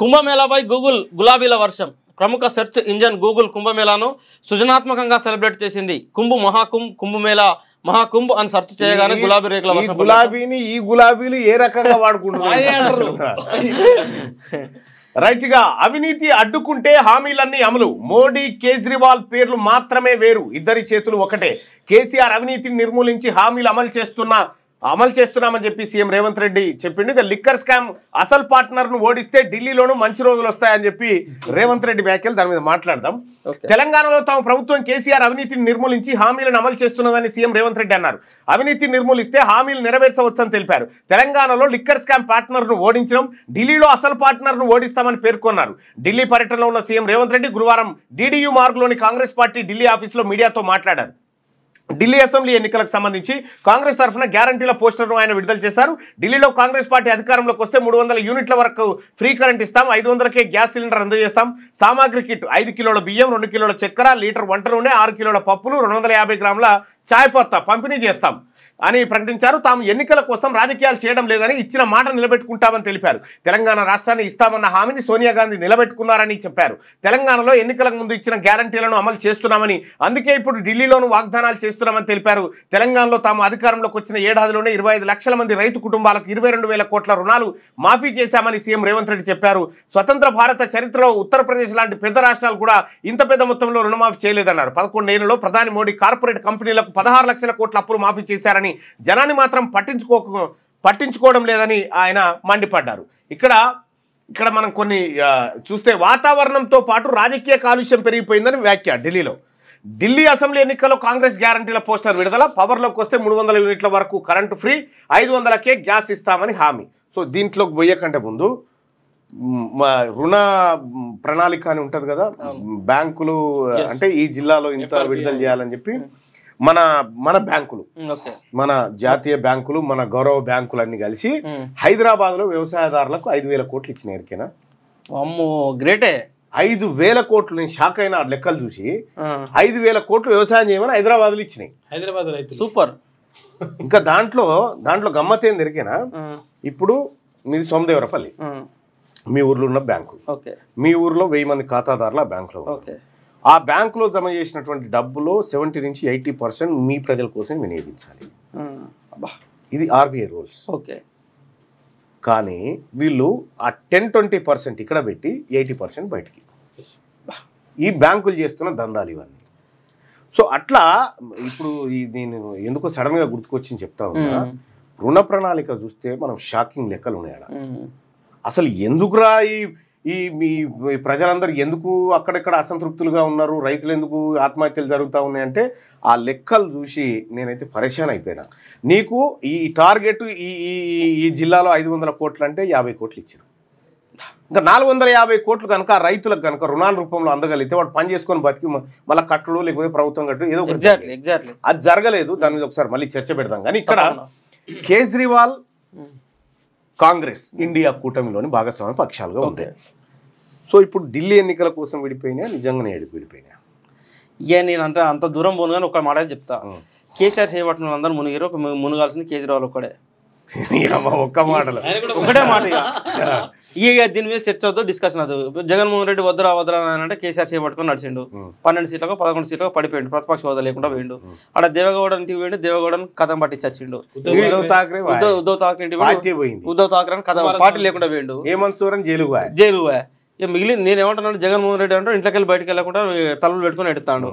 కుంభమేళాపై Google గులాబీల వర్షం. ప్రముఖ search engine Google కుంభమేళాను సృజనాత్మకంగా సెలబ్రేట్ చేసింది. కుంభమేళా మహాకుంభ్ అని సెర్చ్ చేయగానే గులాబీ రేకుల వర్షం. ఈ గులాబీలు ఏ రకంగా వాడుకుంటున్నారు? రైట్ గా అవినీతి అడ్డుకుంటే హామీలన్నీ అమలు. మోడీ కేజ్రీవాల్ పేర్లు మాత్రమే వేరు, ఇద్దరి చేతులు ఒకటే. కేసీఆర్ అవినీతిని నిర్మూలించి హామీలు అమలు చేస్తున్నామని చెప్పి సీఎం రేవంత్ రెడ్డి చెప్పిండు. ఇక లిక్కర్ స్కామ్ అసలు పార్ట్నర్ ను ఓడిస్తే ఢిల్లీలోనూ మంచి రోజులు వస్తాయని చెప్పి రేవంత్ రెడ్డి వ్యాఖ్యలు, దాని మీద మాట్లాడదాం. తెలంగాణలో తమ ప్రభుత్వం కేసీఆర్ అవినీతిని నిర్మూలించి హామీలను అమలు చేస్తున్నదని సీఎం రేవంత్ రెడ్డి అన్నారు. అవినీతిని నిర్మూలిస్తే హామీలు నెరవేర్చవచ్చని తెలిపారు. తెలంగాణలో లిక్కర్ స్కామ్ పార్ట్నర్ ను ఓడించడం, ఢిల్లీలో అసలు పార్ట్నర్ ను ఓడిస్తామని పేర్కొన్నారు. ఢిల్లీ పర్యటనలో ఉన్న సీఎం రేవంత్ రెడ్డి గురువారం DDU మార్గ్లోని కాంగ్రెస్ పార్టీ ఢిల్లీ ఆఫీసులో మీడియాతో మాట్లాడారు. ఢిల్లీ అసెంబ్లీ ఎన్నికలకు సంబంధించి కాంగ్రెస్ తరఫున గ్యారంటీల పోస్టర్ను ఆయన విడుదల చేశారు. ఢిల్లీలో కాంగ్రెస్ పార్టీ అధికారంలోకి వస్తే 300 యూనిట్ల వరకు ఫ్రీ కరెంట్ ఇస్తాం, 500కే గ్యాస్ సిలిండర్ అందజేస్తాం, సామాగ్రి కిట్ 5 కిలోల బియ్యం, 2 కిలోల చక్కెర, లీటర్ వంట నూనె, 6 కిలోల పప్పులు, 250 గ్రాముల చాయ్ పత్తా పంపిణీ చేస్తాం అని ప్రకటించారు. తాము ఎన్నికల కోసం రాజకీయాలు చేయడం లేదని, ఇచ్చిన మాట నిలబెట్టుకుంటామని తెలిపారు. తెలంగాణ రాష్ట్రాన్ని ఇస్తామన్న హామీని సోనియా గాంధీ నిలబెట్టుకున్నారని చెప్పారు. తెలంగాణలో ఎన్నికలకు ముందు ఇచ్చిన గ్యారంటీలను అమలు చేస్తున్నామని, అందుకే ఇప్పుడు ఢిల్లీలోనూ వాగ్దానాలు చేస్తున్నామని తెలిపారు. తెలంగాణలో తాము అధికారంలోకి వచ్చిన ఏడాదిలోనే 25 లక్షల మంది రైతు కుటుంబాలకు 22,000 కోట్ల రుణాలు మాఫీ చేశామని సీఎం రేవంత్ రెడ్డి చెప్పారు. స్వతంత్ర భారత చరిత్రలో ఉత్తరప్రదేశ్ లాంటి పెద్ద రాష్ట్రాలు కూడా ఇంత పెద్ద మొత్తంలో రుణమాఫీ చేయలేదన్నారు. 11 ఏళ్లలో ప్రధాని మోడీ కార్పొరేట్ కంపెనీలకు 16 లక్షల కోట్ల అప్పులు మాఫీ చేశారని, జనాన్ని మాత్రం పట్టించుకోవడం లేదని ఆయన మండిపడ్డారు. ఇక్కడ మనం కొన్ని చూస్తే వాతావరణంతో పాటు రాజకీయ కాలుష్యం పెరిగిపోయిందని వ్యాఖ్య. ఢిల్లీ అసెంబ్లీ ఎన్నికల్లో కాంగ్రెస్ గ్యారంటీల పోస్టర్ విడుదల. పవర్లోకి వస్తే 300 యూనిట్ల వరకు కరెంటు ఫ్రీ, 500కే గ్యాస్ ఇస్తామని హామీ. సో దీంట్లోకి పోయేకంటే ముందు రుణ ప్రణాళిక అని ఉంటుంది కదా, బ్యాంకులు అంటే ఈ జిల్లాలో ఇంత విడుదల చేయాలని చెప్పి మన బ్యాంకులు, మన జాతీయ బ్యాంకులు, మన గౌరవ బ్యాంకులు అన్ని కలిసి హైదరాబాద్ లో వ్యవసాయదారులకు 5,000 కోట్లు ఇచ్చినాయి. ఎరికేనా? అమ్మో గ్రేటే. 5,000 కోట్లు. నేను షాక్ అయినా లెక్కలు చూసి. 5,000 కోట్లు వ్యవసాయం చేయమని హైదరాబాద్ లో ఇచ్చినాయి. హైదరాబాద్ సూపర్. ఇంకా దాంట్లో గమ్మత్ ఏంది ఎరికేనా? ఇప్పుడు మీది సోమదేవరపల్లి, మీ ఊర్లో ఉన్న బ్యాంకు, మీ ఊర్లో 1000 మంది ఖాతాదారులు ఆ బ్యాంకులో. ఆ బ్యాంకులో జమ చేసినటువంటి డబ్బులో 70 నుంచి 80% మీ ప్రజల కోసం వినియోగించాలి. ఇది RBI రూల్స్. కానీ వీళ్ళు ఆ 10-20% ఇక్కడ పెట్టి 80% బయటికి. ఈ బ్యాంకులు చేస్తున్న దందాలు ఇవన్నీ. సో అట్లా ఇప్పుడు నేను ఎందుకో సడన్గా గుర్తుకొచ్చింది చెప్తా ఉన్నా. రుణ ప్రణాళిక చూస్తే మనం షాకింగ్ లెక్కలు ఉన్నాయి. అసలు ఎందుకురా మీ ప్రజలందరూ ఎందుకు అక్కడెక్కడ అసంతృప్తులుగా ఉన్నారు, రైతులు ఎందుకు ఆత్మహత్యలు జరుగుతూ ఉన్నాయంటే ఆ లెక్కలు చూసి నేనైతే పరేషాన్ అయిపోయినా. నీకు ఈ టార్గెట్ ఈ జిల్లాలో 500 కోట్లు అంటే 50 కోట్లు ఇచ్చారు. ఇంకా 450 కోట్లు కనుక రైతులకు కనుక రుణాల రూపంలో అందగలిగితే వాడు పని చేసుకొని బతికి మళ్ళీ కట్టుడు లేకపోతే ప్రభుత్వం కట్టుడు ఏదో ఒకటి. అది జరగలేదు. దాని మీద ఒకసారి మళ్ళీ చర్చ పెడదాం. కానీ ఇక్కడ కేజ్రీవాల్ కాంగ్రెస్ ఇండియా కూటమిలోని భాగస్వామ్య పక్షాలుగా ఉంటాయి. సో ఇప్పుడు ఢిల్లీ ఎన్నికల కోసం విడిపోయినా, నిజంగానే విడిపోయినా? నేను అంత దూరం పోను కానీ ఒక మాట చెప్తా. కేసీఆర్ చేపట్టిన అందరూ మునిగారు, మునగాల్సింది కేజ్రీవాల్ ఒక్కడే. ఒక్క మాటలు ఒకటే మాట. ఇక దీని మీద చర్చ వద్దు, డిస్కషన్ వద్దు. జగన్మోహన్ రెడ్డి వద్దురా అంటే కేసీఆర్ చేపట్టుకొని నడిచిండు. 12 సీట్లకు 11 సీట్లకు పడిపోయిండు, ప్రతిపక్ష హోదా లేకుండా పోయిండు. అక్కడ దేవగౌడ ఇంటికి పోయిండు, దేవగౌడని కథం పట్టించి వచ్చిండు. ఉద్ధవ్ ఠాక్రే ఉద్ధవ్ ఠాక్రే కథం పార్టీ లేకుండా పోయిండు. హేమంత్ సోరెన్ జైలు ఇక మిగిలిన నేనేమంటున్నాను, జగన్మోహన్ రెడ్డి అంటే ఇంట్లోకి వెళ్ళి బయటకు వెళ్ళకుండా తలలు పెట్టుకుని ఎడుతాడు.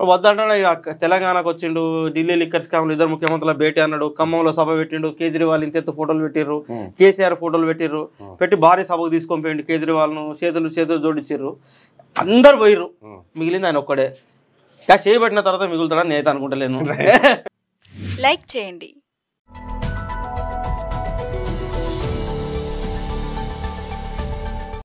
వద్దంటాడు. తెలంగాణకు వచ్చిండు, ఢిల్లీ లిక్కర్ స్కామ్లు 2 ముఖ్యమంత్రుల భేటీ అన్నాడు, ఖమ్మంలో సభ పెట్టిండు, కేజ్రీవాల్ ఇంతెత్తు ఫోటోలు పెట్టిర్రు, కేసీఆర్ ఫోటోలు పెట్టిర్రు, పెట్టి భారీ సభకు తీసుకొని పోయిండు. కేజ్రీవాల్ను చేతులు జోడించిర్రు, అందరు పోయిర్రు, మిగిలింది ఆయన ఒక్కడే. చేయబట్టిన తర్వాత మిగులుతాడని నేనైతే అనుకుంటలేను. లైక్ చేయండి,